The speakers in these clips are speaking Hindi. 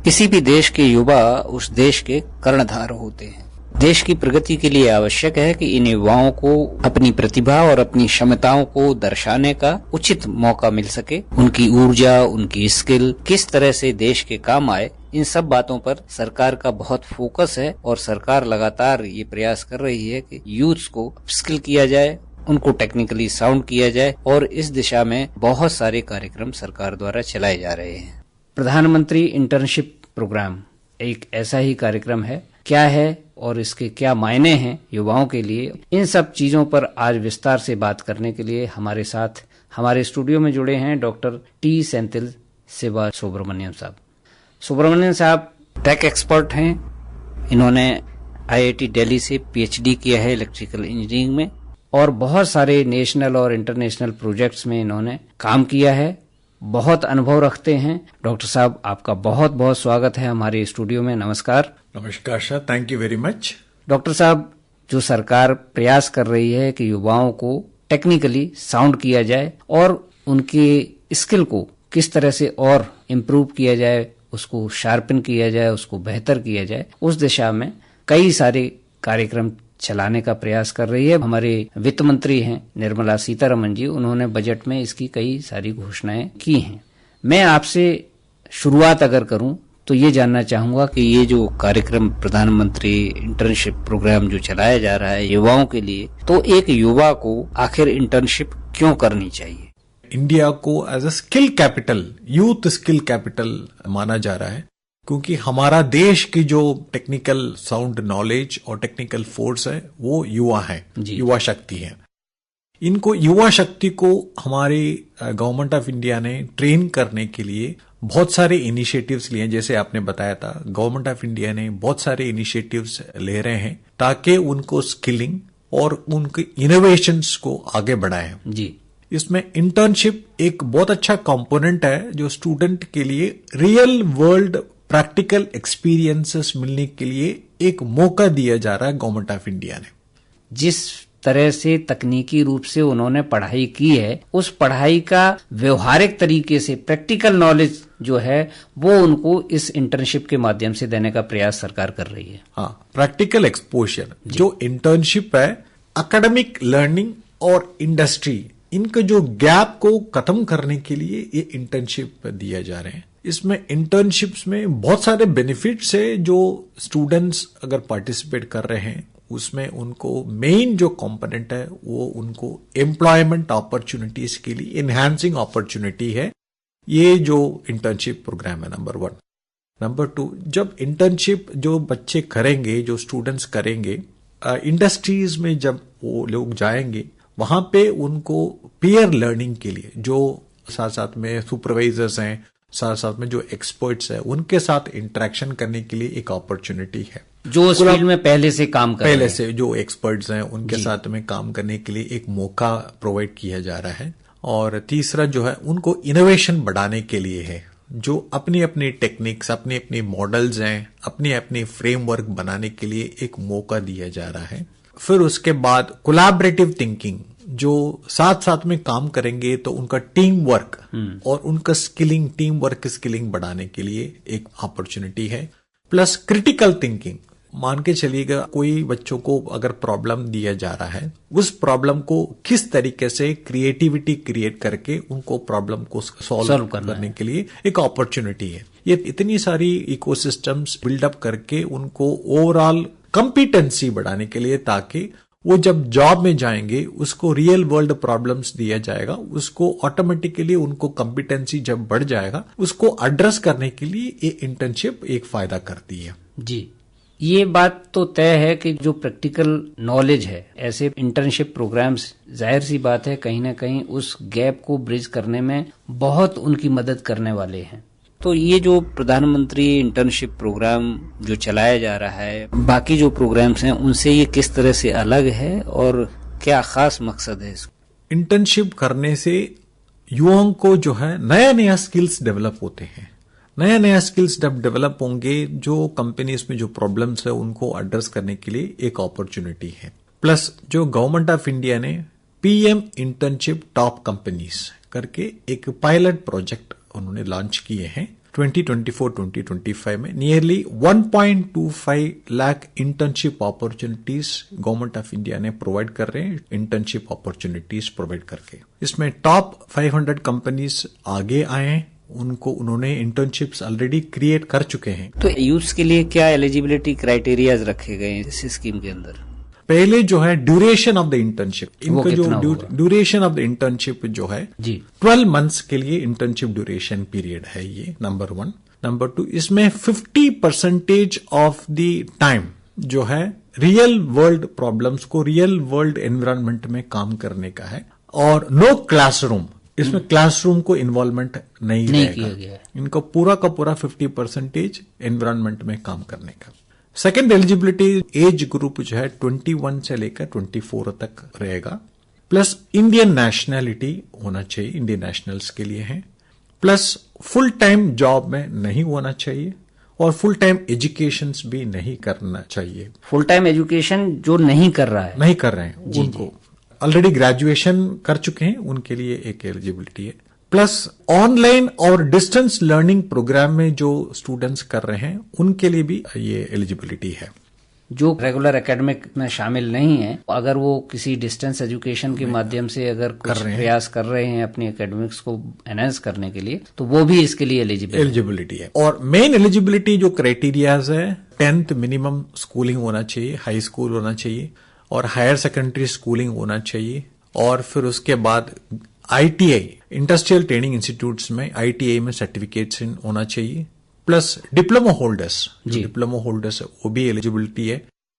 किसी भी देश के युवा उस देश के कर्णधार होते हैं। देश की प्रगति के लिए आवश्यक है कि इन युवाओं को अपनी प्रतिभा और अपनी क्षमताओं को दर्शाने का उचित मौका मिल सके। उनकी ऊर्जा, उनकी स्किल किस तरह से देश के काम आए, इन सब बातों पर सरकार का बहुत फोकस है और सरकार लगातार ये प्रयास कर रही है कि यूथ को स्किल किया जाए, उनको टेक्निकली साउंड किया जाए और इस दिशा में बहुत सारे कार्यक्रम सरकार द्वारा चलाए जा रहे हैं। प्रधानमंत्री इंटर्नशिप प्रोग्राम एक ऐसा ही कार्यक्रम है। क्या है और इसके क्या मायने हैं युवाओं के लिए, इन सब चीजों पर आज विस्तार से बात करने के लिए हमारे साथ हमारे स्टूडियो में जुड़े हैं डॉक्टर टी सेंथिल शिवा सुब्रमण्यम साहब। सुब्रमण्यम साहब टेक एक्सपर्ट हैं। इन्होंने IIT दिल्ली से PhD किया है इलेक्ट्रिकल इंजीनियरिंग में और बहुत सारे नेशनल और इंटरनेशनल प्रोजेक्ट्स में इन्होंने काम किया है। बहुत अनुभव रखते हैं। डॉक्टर साहब, आपका बहुत बहुत स्वागत है हमारे स्टूडियो में। नमस्कार। नमस्कार sir, thank you very much. Doctor साहब, जो सरकार प्रयास कर रही है कि युवाओं को टेक्निकली साउंड किया जाए और उनकी स्किल को किस तरह से और इम्प्रूव किया जाए, उसको शार्पन किया जाए, उसको बेहतर किया जाए, उस दिशा में कई सारे कार्यक्रम चलाने का प्रयास कर रही है। हमारे वित्त मंत्री हैं निर्मला सीतारमण जी, उन्होंने बजट में इसकी कई सारी घोषणाएं की हैं। मैं आपसे शुरुआत अगर करूं तो ये जानना चाहूंगा कि ये जो कार्यक्रम प्रधानमंत्री इंटर्नशिप प्रोग्राम जो चलाया जा रहा है युवाओं के लिए, तो एक युवा को आखिर इंटर्नशिप क्यों करनी चाहिए? इंडिया को as a skill capital, youth skill capital माना जा रहा है, क्योंकि हमारा देश की जो टेक्निकल साउंड नॉलेज और टेक्निकल फोर्स है वो युवा है, युवा शक्ति है। इनको युवा शक्ति को हमारी गवर्नमेंट ऑफ इंडिया ने ट्रेन करने के लिए बहुत सारे इनिशिएटिव्स लिए। जैसे आपने बताया था, गवर्नमेंट ऑफ इंडिया ने बहुत सारे इनिशिएटिव्स ले रहे हैं ताकि उनको स्किलिंग और उनके इनोवेशंस को आगे बढ़ाएं जी। इसमें इंटर्नशिप एक बहुत अच्छा कंपोनेंट है जो स्टूडेंट के लिए रियल वर्ल्ड प्रैक्टिकल एक्सपीरियंसेस मिलने के लिए एक मौका दिया जा रहा है गवर्नमेंट ऑफ इंडिया ने। जिस तरह से तकनीकी रूप से उन्होंने पढ़ाई की है, उस पढ़ाई का व्यवहारिक तरीके से प्रैक्टिकल नॉलेज जो है वो उनको इस इंटर्नशिप के माध्यम से देने का प्रयास सरकार कर रही है। हाँ, प्रैक्टिकल एक्सपोजर। जो इंटर्नशिप है, एकेडमिक लर्निंग और इंडस्ट्री, इनका जो गैप को खत्म करने के लिए ये इंटर्नशिप दिया जा रहे हैं। इसमें इंटर्नशिप्स में बहुत सारे बेनिफिट्स है। जो स्टूडेंट्स अगर पार्टिसिपेट कर रहे हैं उसमें उनको मेन जो कंपोनेंट है वो उनको एम्प्लॉयमेंट अपॉर्चुनिटीज के लिए एनहांसिंग अपॉर्चुनिटी है। ये जो इंटर्नशिप प्रोग्राम है नंबर 1। नंबर 2, जब इंटर्नशिप जो बच्चे करेंगे, जो स्टूडेंट्स करेंगे, इंडस्ट्रीज में जब वो लोग जाएंगे वहां पे उनको पीयर लर्निंग के लिए जो साथ साथ में सुपरवाइजर्स हैं, साथ साथ में जो एक्सपर्ट्स हैं, उनके साथ इंटरेक्शन करने के लिए एक अपॉर्चुनिटी है। जो उस फील्ड में पहले से काम कर रहे हैं, पहले से जो एक्सपर्ट्स हैं उनके साथ में काम करने के लिए एक मौका प्रोवाइड किया जा रहा है। और तीसरा जो है उनको इनोवेशन बढ़ाने के लिए है, जो अपनी अपनी टेक्निक्स, अपनी अपनी मॉडल्स हैं, अपनी अपनी फ्रेमवर्क बनाने के लिए एक मौका दिया जा रहा है। फिर उसके बाद कोलैबोरेटिव थिंकिंग, जो साथ साथ में काम करेंगे तो उनका टीम वर्क और उनका स्किलिंग, टीम वर्क स्किलिंग बढ़ाने के लिए एक अपॉर्चुनिटी है। प्लस क्रिटिकल थिंकिंग, मान के चलिएगा कोई बच्चों को अगर प्रॉब्लम दिया जा रहा है, उस प्रॉब्लम को किस तरीके से क्रिएटिविटी क्रिएट करके उनको प्रॉब्लम को सॉल्व करने के लिए एक अपॉर्चुनिटी है। ये इतनी सारी इकोसिस्टम्स बिल्डअप करके उनको ओवरऑल कॉम्पिटेंसी बढ़ाने के लिए, ताकि वो जब जॉब में जाएंगे उसको रियल वर्ल्ड प्रॉब्लम्स दिया जाएगा, उसको ऑटोमेटिकली उनको कॉम्पिटेंसी जब बढ़ जाएगा उसको एड्रेस करने के लिए ये इंटर्नशिप एक फायदा करती है। जी, ये बात तो तय है कि जो प्रैक्टिकल नॉलेज है, ऐसे इंटर्नशिप प्रोग्राम्स जाहिर सी बात है कहीं ना कहीं उस गैप को ब्रिज करने में बहुत उनकी मदद करने वाले हैं। तो ये जो प्रधानमंत्री इंटर्नशिप प्रोग्राम जो चलाया जा रहा है, बाकी जो प्रोग्राम्स हैं उनसे ये किस तरह से अलग है और क्या खास मकसद है इसका? इंटर्नशिप करने से युवाओं को जो है नया नया स्किल्स डेवलप होते हैं। नया नया स्किल्स जब डेवलप होंगे, जो कंपनीज में जो प्रॉब्लम्स है उनको एड्रेस करने के लिए एक अपॉर्चुनिटी है। प्लस जो गवर्नमेंट ऑफ इंडिया ने PM इंटर्नशिप टॉप कंपनीज करके एक पायलट प्रोजेक्ट उन्होंने लॉन्च किए हैं, 2024-2025 में nearly 1.25 lakh internship opportunities government of India ने प्रोवाइड कर रहे हैं, इंटर्नशिप अपॉर्चुनिटीज प्रोवाइड करके। इसमें टॉप 500 कंपनीज आगे आए हैं, उन्होंने इंटर्नशिप्स ऑलरेडी क्रिएट कर चुके हैं। तो यूथ के लिए क्या एलिजिबिलिटी क्राइटेरियाज रखे गए हैं इस स्कीम के अंदर? पहले जो है ड्यूरेशन ऑफ द इंटर्नशिप, इनका जो ड्यूरेशन ऑफ द इंटर्नशिप जो है जी 12 मंथ्स के लिए इंटर्नशिप ड्यूरेशन पीरियड है, ये नंबर 1। नंबर 2, इसमें 50% ऑफ द टाइम जो है रियल वर्ल्ड प्रॉब्लम्स को रियल वर्ल्ड एनवायरनमेंट में काम करने का है, और नो क्लासरूम, इसमें क्लासरूम को इन्वॉल्वमेंट नहीं किया गया। इनको पूरा का पूरा 50% एनवायरनमेंट में काम करने का। सेकेंड एलिजिबिलिटी एज ग्रुप जो है 21 से लेकर 24 तक रहेगा, प्लस इंडियन नेशनैलिटी होना चाहिए, इंडियन नेशनल्स के लिए है, प्लस फुल टाइम जॉब में नहीं होना चाहिए, और फुल टाइम एजुकेशन भी नहीं करना चाहिए। फुल टाइम एजुकेशन जो नहीं कर रहे हैं उनको ऑलरेडी ग्रेजुएशन कर चुके हैं, उनके लिए एक एलिजिबिलिटी है। प्लस ऑनलाइन और डिस्टेंस लर्निंग प्रोग्राम में जो स्टूडेंट्स कर रहे हैं उनके लिए भी ये एलिजिबिलिटी है। जो रेगुलर एकेडमिक में शामिल नहीं है, अगर वो किसी डिस्टेंस एजुकेशन के माध्यम से अगर कुछ प्रयास कर रहे हैं अपनी एकेडमिक्स को एनहांस करने के लिए, तो वो भी इसके लिए एलिजिबिलिटी है। और मेन एलिजिबिलिटी जो क्राइटेरियाज है, 10th मिनिमम स्कूलिंग होना चाहिए, हाई स्कूल होना चाहिए, और हायर सेकेंडरी स्कूलिंग होना चाहिए, और फिर उसके बाद ITI इंडस्ट्रियल ट्रेनिंग इंस्टीट्यूट्स में ITI में सर्टिफिकेशन होना चाहिए, प्लस डिप्लोमा होल्डर्स है वो भी एलिजिबिलिटी है,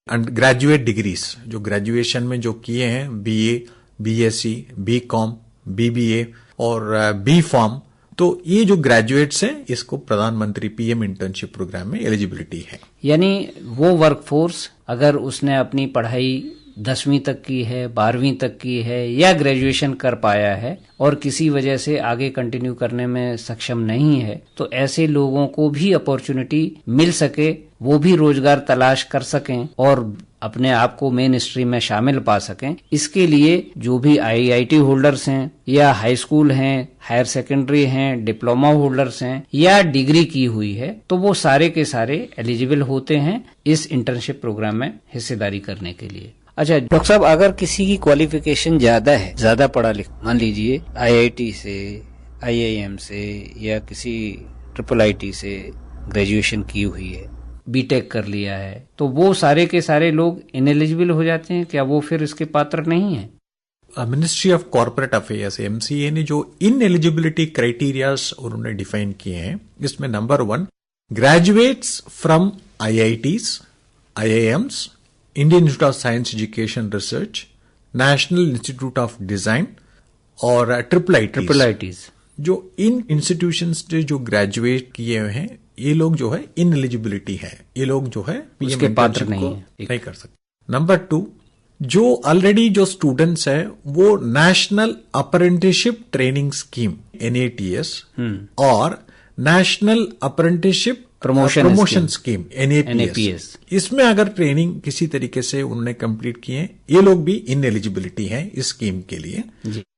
एंड ग्रेजुएट डिग्रीज जो ग्रेजुएशन में जो किए हैं BA, BSc, BCom, BBA और B.Pharm, तो ये जो ग्रेजुएट्स हैं इसको प्रधानमंत्री PM इंटर्नशिप प्रोग्राम में एलिजिबिलिटी है। यानी वो वर्कफोर्स अगर उसने अपनी पढ़ाई 10वीं तक की है, 12वीं तक की है, या ग्रेजुएशन कर पाया है और किसी वजह से आगे कंटिन्यू करने में सक्षम नहीं है, तो ऐसे लोगों को भी अपॉर्चुनिटी मिल सके, वो भी रोजगार तलाश कर सकें और अपने आप को मेन स्ट्रीम में शामिल पा सकें। इसके लिए जो भी IIT होल्डर्स हैं, या हाई स्कूल हैं, हायर सेकेंडरी हैं, डिप्लोमा होल्डर्स हैं, या डिग्री की हुई है, तो वो सारे के सारे एलिजिबल होते हैं इस इंटर्नशिप प्रोग्राम में हिस्सेदारी करने के लिए। अच्छा डॉक्टर साहब, अगर किसी की क्वालिफिकेशन ज्यादा है, ज्यादा पढ़ा लिखा, मान लीजिए IIT से, IIM से, या किसी IIIT से ग्रेजुएशन की हुई है, B.Tech कर लिया है, तो वो सारे के सारे लोग इनएलिजिबल हो जाते हैं क्या? वो फिर इसके पात्र नहीं है? Ministry of corporate affairs MCA ने जो इनएलिजिबिलिटी क्राइटेरियाज उन्होंने डिफाइन किए हैं, इसमें number 1 graduates from IITs, IIMs, Indian institute of science education research, national institute of design और IIITs। जो इन इंस्टीट्यूशंस से जो ग्रेजुएट किए हुए हैं, ये लोग जो है इनएलिजिबिलिटी है, ये लोग जो है उसके पात्र नहीं कर सकते। नंबर 2, जो ऑलरेडी जो स्टूडेंट्स है वो national apprenticeship training scheme NATS और national apprenticeship promotion scheme NAPS, इसमें अगर ट्रेनिंग किसी तरीके से उन्होंने कंप्लीट किए हैं, ये लोग भी इनएलिजिबिलिटी हैं इस स्कीम के लिए।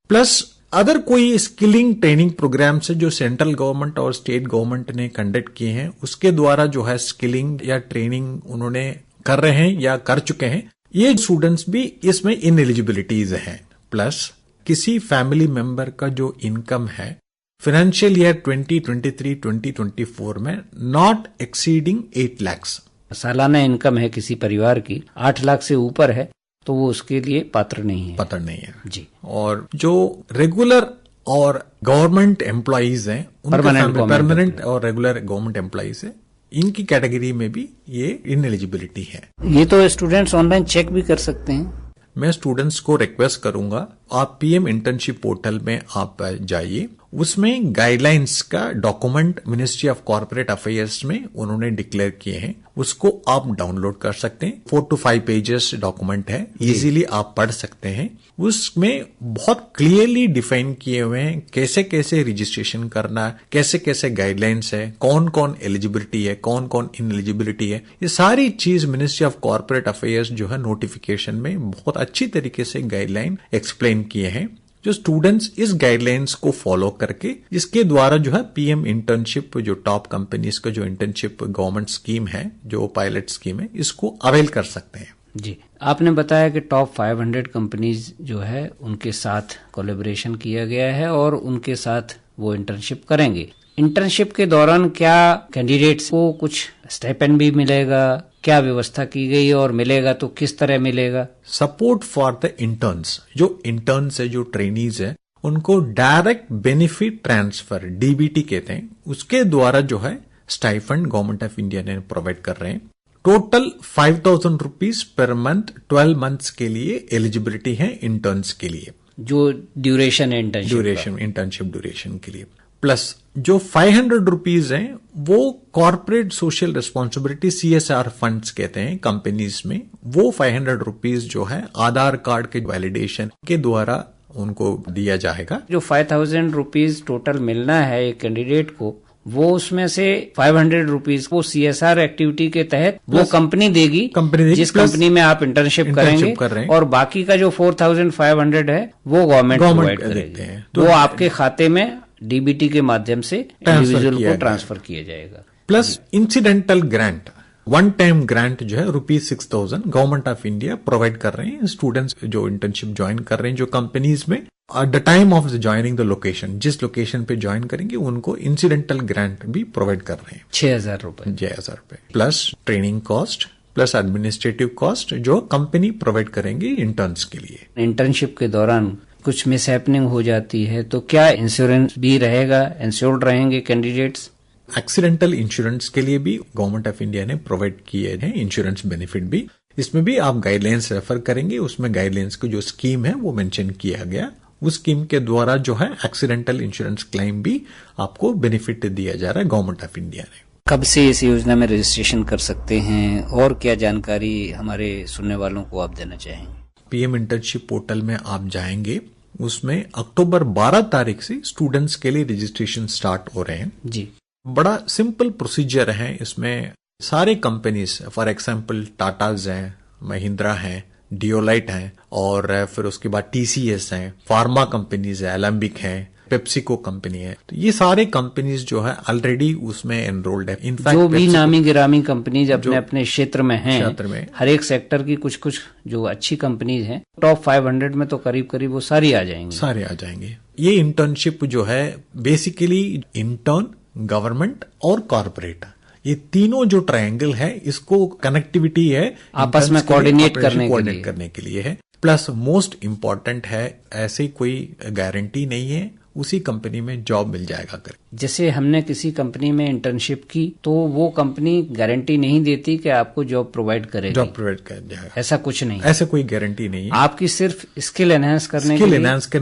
प्लस अदर कोई स्किलिंग ट्रेनिंग प्रोग्राम से जो सेंट्रल गवर्नमेंट और स्टेट गवर्नमेंट ने कंडक्ट किए हैं, उसके द्वारा जो है स्किलिंग या ट्रेनिंग उन्होंने कर रहे हैं या कर चुके हैं, ये स्टूडेंट्स भी इसमें इनएलिजिबिलिटीज हैं। प्लस किसी फैमिली मेंबर का जो इनकम है फाइनेंशियल ईयर 2023-2024 में नॉट एक्सीडिंग 8 लाख, सालाना इनकम है किसी परिवार की 8 लाख से ऊपर है, तो वो उसके लिए पात्र नहीं है जी। और जो रेगुलर और गवर्नमेंट एम्प्लॉइज हैं, परमानेंट और रेगुलर गवर्नमेंट एम्प्लॉइज है, इनकी कैटेगरी में भी ये इनएलिजिबिलिटी है। ये तो स्टूडेंट्स ऑनलाइन चेक भी कर सकते हैं। मैं स्टूडेंट्स को रिक्वेस्ट करूंगा, आप PM इंटर्नशिप पोर्टल में आप जाइए, उसमें गाइडलाइंस का document ministry of corporate affairs में उन्होंने डिक्लेयर किए हैं, उसको आप डाउनलोड कर सकते हैं। 4 to 5 पेजेस डॉक्यूमेंट है, इजीली आप पढ़ सकते हैं। उसमें बहुत क्लियरली डिफाइन किए हुए हैं कैसे कैसे रजिस्ट्रेशन करना, कैसे कैसे गाइडलाइंस है, कौन कौन एलिजिबिलिटी है, कौन कौन इनएलिजिबिलिटी है। ये सारी चीज मिनिस्ट्री ऑफ कॉर्पोरेट अफेयर्स जो है नोटिफिकेशन में बहुत अच्छी तरीके से गाइडलाइन एक्सप्लेन किए हैं, जो स्टूडेंट्स इस गाइडलाइंस को फॉलो करके इसके द्वारा जो है पीएम इंटर्नशिप, जो टॉप कंपनीज का जो इंटर्नशिप गवर्नमेंट स्कीम है, जो पायलट स्कीम है, इसको अवेल कर सकते हैं। जी, आपने बताया कि टॉप 500 कंपनीज जो है उनके साथ कोलैबोरेशन किया गया है और उनके साथ वो इंटर्नशिप करेंगे। इंटर्नशिप के दौरान क्या कैंडिडेट्स को कुछ स्टाइपेंड भी मिलेगा, क्या व्यवस्था की गई है, और मिलेगा तो किस तरह मिलेगा? सपोर्ट फॉर द इंटर्न्स, जो इंटर्न्स है, जो ट्रेनीज है, उनको डायरेक्ट बेनिफिट ट्रांसफर, डीबीटी कहते हैं, उसके द्वारा जो है स्टाइफंड गवर्नमेंट ऑफ इंडिया ने प्रोवाइड कर रहे हैं। Total 5,000 rupees per month 12 months के लिए एलिजिबिलिटी है इंटर्न्स के लिए, जो ड्यूरेशन है इंटर्नशिप ड्यूरेशन के लिए। प्लस जो 500 रुपीज है वो corporate social responsibility CSR funds कहते हैं कंपनीज में, वो 500 रुपीज जो है आधार कार्ड के वैलिडेशन के द्वारा उनको दिया जाएगा। जो 5,000 रुपीज टोटल मिलना है एक कैंडिडेट को, वो उसमें से 500 रुपीज वो CSR एक्टिविटी के तहत वो कंपनी देगी, जिस कंपनी में आप इंटर्नशिप करेंगे, और बाकी का जो 4,500 है वो गवर्नमेंट प्रोवाइड करेगी। तो वो आपके खाते में डीबीटी के माध्यम से इंडिविजुअल को ट्रांसफर किया जाएगा। Plus incidental grant, one time grant जो है ₹6,000 गवर्नमेंट ऑफ इंडिया प्रोवाइड कर रहे हैं स्टूडेंट्स जो इंटर्नशिप ज्वाइन कर रहे हैं, जो कंपनीज में at the time of joining the location, जिस लोकेशन पे ज्वाइन करेंगे उनको इंसिडेंटल ग्रांट भी प्रोवाइड कर रहे हैं। 6,000 रुपए, 6,000 रुपए plus training cost plus administrative cost जो कंपनी प्रोवाइड करेंगे इंटर्न्स के लिए। इंटर्नशिप के दौरान कुछ मिसहैपनिंग हो जाती है तो क्या इंश्योरेंस भी रहेगा, इंश्योर्ड रहेंगे कैंडिडेट्स? एक्सीडेंटल इंश्योरेंस के लिए भी गवर्नमेंट ऑफ इंडिया ने प्रोवाइड किए हैं इंश्योरेंस बेनिफिट भी। इसमें भी आप गाइडलाइंस रेफर करेंगे, उसमें गाइडलाइंस की जो स्कीम है वो मेंशन किया गया। उस स्कीम के द्वारा जो है एक्सीडेंटल इंश्योरेंस क्लेम भी आपको बेनिफिट दिया जा रहा है गवर्नमेंट ऑफ इंडिया ने। कब से इस योजना में रजिस्ट्रेशन कर सकते हैं और क्या जानकारी हमारे सुनने वालों को आप देना चाहेंगे? पीएम इंटर्नशिप पोर्टल में आप जाएंगे, उसमें अक्टूबर 12 तारीख से स्टूडेंट्स के लिए रजिस्ट्रेशन स्टार्ट हो रहे हैं जी। बड़ा सिंपल प्रोसीजर है। इसमें सारे कंपनीज, फॉर एग्जांपल टाटाज हैं, महिंद्रा हैं, डियोलाइट हैं, और फिर उसके बाद TCS हैं, फार्मा कंपनीज है, एलम्बिक है, पेप्सिको कंपनी है। तो ये सारे कंपनीज जो है ऑलरेडी उसमें एनरोल्ड है। इनफैक्ट जो भी नामी गिरामी कंपनीज अपने अपने क्षेत्र में हैं, हर एक सेक्टर की कुछ कुछ जो अच्छी कंपनीज हैं, टॉप 500 में तो करीब करीब वो सारी आ जाएंगे। ये इंटर्नशिप जो है बेसिकली इंटर्न, गवर्नमेंट और कॉर्पोरेट, ये तीनों जो ट्रायंगल है, इसको कनेक्टिविटी है आपस में कोऑर्डिनेट करने के लिए है। प्लस मोस्ट इम्पॉर्टेंट है, ऐसी कोई गारंटी नहीं है उसी कंपनी में जॉब मिल जाएगा कर। जैसे हमने किसी कंपनी में इंटर्नशिप की तो वो कंपनी गारंटी नहीं देती कि आपको जॉब प्रोवाइड करेगी, जॉब प्रोवाइड कर जाएगा, ऐसा कुछ नहीं, ऐसा कोई गारंटी नहीं है। आपकी सिर्फ स्किल एनहांस करने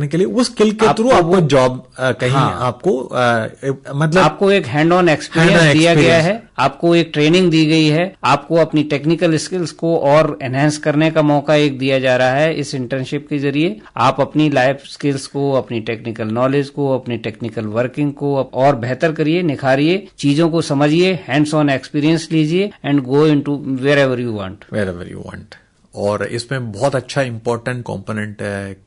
के लिए उस स्किल के थ्रू आपको जॉब कहीं आपको मतलब आपको एक हैंड ऑन एक्सपीरियंस दिया गया है, आपको एक ट्रेनिंग दी गई है, आपको अपनी टेक्निकल स्किल्स को और एनहांस करने का मौका एक दिया जा रहा है। इस इंटर्नशिप के जरिए आप अपनी लाइफ स्किल्स को, अपनी टेक्निकल नॉलेज को, अपनी टेक्निकल वर्किंग को और बेहतर करिए, निखारिए, चीजों को समझिए, हैंड्स ऑन एक्सपीरियंस लीजिए and go into wherever you want. और इसमें बहुत अच्छा इंपॉर्टेंट कंपोनेंट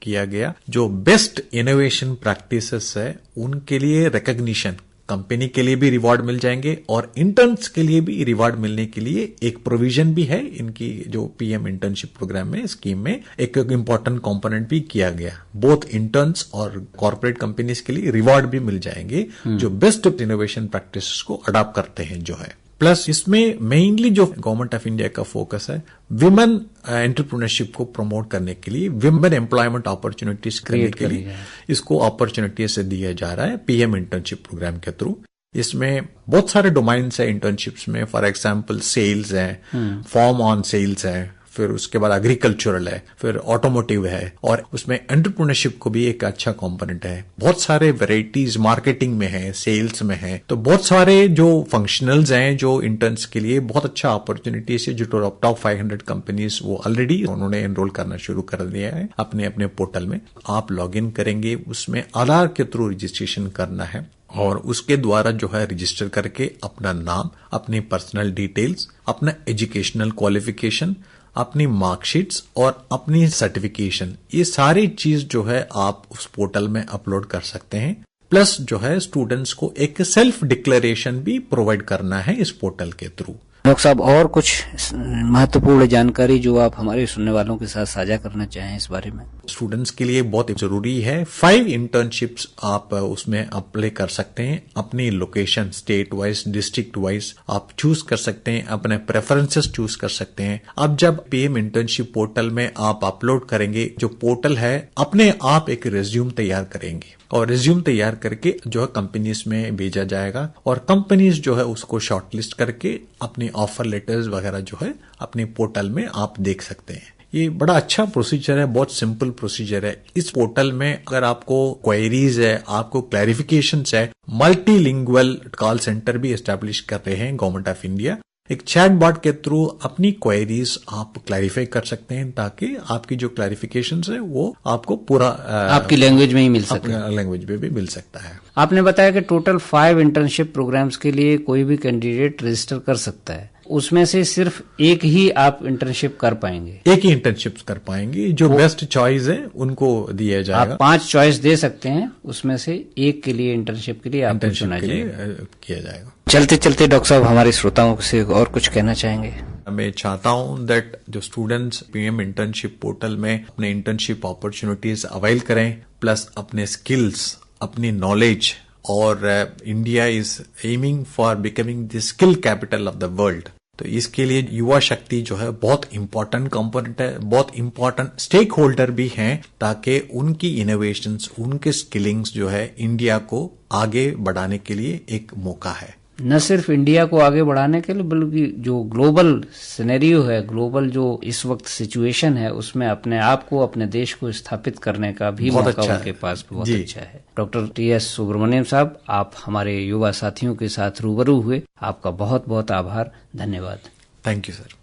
किया गया, जो बेस्ट इनोवेशन प्रैक्टिसेस है उनके लिए रिकॉग्निशन, कंपनी के लिए भी रिवॉर्ड मिल जाएंगे और इंटर्न्स के लिए भी रिवॉर्ड मिलने के लिए एक प्रोविजन भी है इनकी जो पीएम इंटर्नशिप प्रोग्राम में, स्कीम में एक इंपॉर्टेंट कंपोनेंट भी किया गया। बोथ इंटर्न्स और कॉर्पोरेट कंपनीज के लिए रिवॉर्ड भी मिल जाएंगे जो बेस्ट इनोवेशन प्रैक्टिसेस को अडॉप्ट करते हैं जो है। प्लस इसमें मेनली जो गवर्नमेंट ऑफ इंडिया का फोकस है विमेन एंटरप्रेन्योरशिप को प्रमोट करने के लिए, विमेन एम्प्लॉयमेंट अपॉर्चुनिटीज करने के लिए इसको अपॉर्चुनिटी से दिया जा रहा है पीएम इंटर्नशिप प्रोग्राम के थ्रू। इसमें बहुत सारे डोमाइन्स है इंटर्नशिप्स में, फॉर एग्जांपल सेल्स है, फॉर्म ऑन सेल्स है, फिर उसके बाद एग्रीकल्चरल है, फिर ऑटोमोटिव है, और उसमें एंटरप्रेन्योरशिप को भी एक अच्छा कंपोनेंट है। बहुत सारे वेराइटीज मार्केटिंग में है, सेल्स में है, तो बहुत सारे जो फंक्शनल्स हैं जो इंटर्न्स के लिए बहुत अच्छा अपॉर्चुनिटीज है। जो टॉप 500 कंपनीज वो ऑलरेडी उन्होंने एनरोल करना शुरू कर दिया है अपने अपने पोर्टल में। आप लॉग इन करेंगे, उसमें आधार के थ्रू रजिस्ट्रेशन करना है और उसके द्वारा जो है रजिस्टर करके अपना नाम, अपनी पर्सनल डिटेल्स, अपना एजुकेशनल क्वालिफिकेशन, अपनी मार्कशीट्स और अपनी सर्टिफिकेशन, ये सारी चीज जो है आप उस पोर्टल में अपलोड कर सकते हैं। प्लस जो है स्टूडेंट्स को एक सेल्फ डिक्लेरेशन भी प्रोवाइड करना है इस पोर्टल के थ्रू। डॉक्टर साहब, और कुछ महत्वपूर्ण जानकारी जो आप हमारे सुनने वालों के साथ साझा करना चाहें इस बारे में? स्टूडेंट्स के लिए बहुत जरूरी है, 5 इंटर्नशिप्स आप उसमें अप्लाई कर सकते हैं। अपनी location state wise, district wise आप चूज कर सकते हैं, अपने प्रेफरेंसेस चूज कर सकते हैं। अब जब पीएम इंटर्नशिप पोर्टल में आप अपलोड करेंगे, जो पोर्टल है अपने आप एक रिज्यूम तैयार करेंगे और रिज्यूम तैयार करके जो है कंपनीज में भेजा जाएगा और कंपनीज जो है उसको शॉर्टलिस्ट करके अपनी ऑफर लेटर्स वगैरह जो है अपने पोर्टल में आप देख सकते हैं। ये बड़ा अच्छा प्रोसीजर है, बहुत सिंपल प्रोसीजर है। इस पोर्टल में अगर आपको क्वेरीज है, आपको क्लैरिफिकेशंस है, मल्टीलिंगुअल कॉल सेंटर भी एस्टैब्लिश कर रहे हैं गवर्नमेंट ऑफ इंडिया। एक चैट बॉट के थ्रू अपनी क्वेरीज आप क्लैरिफाई कर सकते हैं ताकि आपकी जो क्लैरिफिकेशंस है वो आपको पूरा आपकी लैंग्वेज में ही मिल सके, लैंग्वेज में भी मिल सकता है। आपने बताया कि टोटल 5 इंटर्नशिप प्रोग्राम्स के लिए कोई भी कैंडिडेट रजिस्टर कर सकता है, उसमें से सिर्फ एक ही आप इंटर्नशिप कर पाएंगे? एक ही इंटर्नशिप कर पाएंगे, जो बेस्ट चॉइस है उनको दिया जाएगा। आप 5 चॉइस दे सकते हैं, उसमें से एक के लिए इंटर्नशिप के लिए आपको चुना जाएगा, किया जाएगा। चलते चलते डॉक्टर साहब हमारे श्रोताओं से और कुछ कहना चाहेंगे? मैं चाहता हूं दैट जो स्टूडेंट्स पीएम इंटर्नशिप पोर्टल में अपने इंटर्नशिप अपॉर्चुनिटीज अवेल करें, प्लस अपने स्किल्स, अपनी नॉलेज, और India is aiming for becoming the skill capital of the world. तो इसके लिए युवा शक्ति जो है बहुत इंपॉर्टेंट कंपोनेंट है, बहुत इंपॉर्टेंट स्टेक होल्डर भी हैं, ताकि उनकी इनोवेशंस, उनके स्किलिंग्स जो है इंडिया को आगे बढ़ाने के लिए एक मौका है। न सिर्फ इंडिया को आगे बढ़ाने के लिए बल्कि जो ग्लोबल सिनेरियो है, ग्लोबल जो इस वक्त सिचुएशन है, उसमें अपने आप को, अपने देश को स्थापित करने का भी मौका अच्छा उनके पास बहुत अच्छा है। Doctor T.S.. सुब्रमण्यम साहब, आप हमारे युवा साथियों के साथ रूबरू हुए, आपका बहुत बहुत आभार, धन्यवाद। Thank you sir.